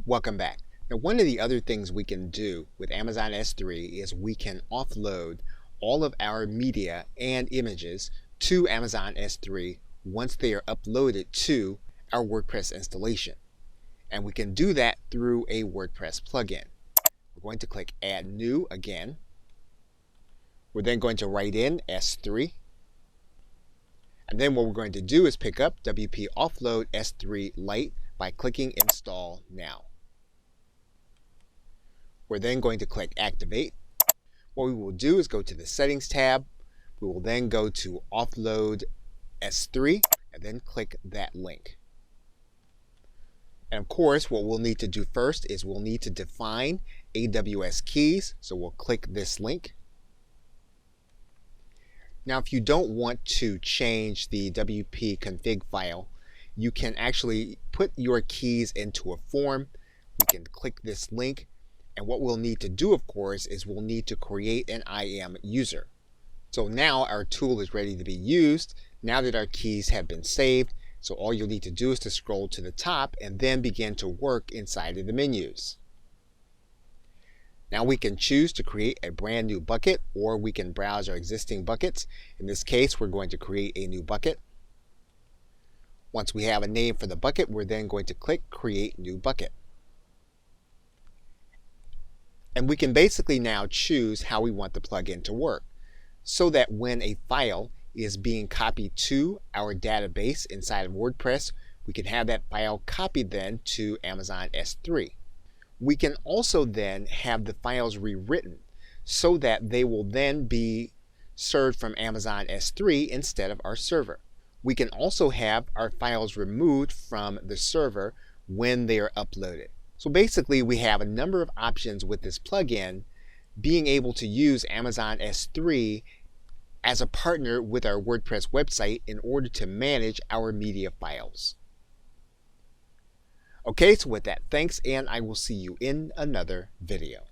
Welcome back. Now, one of the other things we can do with Amazon S3 is we can offload all of our media and images to Amazon S3 once they are uploaded to our WordPress installation. And we can do that through a WordPress plugin. We're going to click Add New again. We're then going to write in S3. And then what we're going to do is pick up WP Offload S3 Lite by clicking Install Now. We're then going to click Activate. What we will do is go to the Settings tab. We will then go to Offload S3 and then click that link. And of course, what we'll need to do first is we'll need to define AWS keys. So we'll click this link. Now, if you don't want to change the WP config file, you can actually put your keys into a form. We can click this link. And what we'll need to do, of course, is we'll need to create an IAM user. So now our tool is ready to be used, now that our keys have been saved. So all you'll need to do is to scroll to the top and then begin to work inside of the menus. Now we can choose to create a brand new bucket, or we can browse our existing buckets. In this case, we're going to create a new bucket. Once we have a name for the bucket, we're then going to click Create New Bucket. And we can basically now choose how we want the plugin to work, so that when a file is being copied to our database inside of WordPress, we can have that file copied then to Amazon S3. We can also then have the files rewritten so that they will then be served from Amazon S3 instead of our server. We can also have our files removed from the server when they are uploaded. So basically, we have a number of options with this plugin, being able to use Amazon S3 as a partner with our WordPress website in order to manage our media files. Okay, so with that, thanks, and I will see you in another video.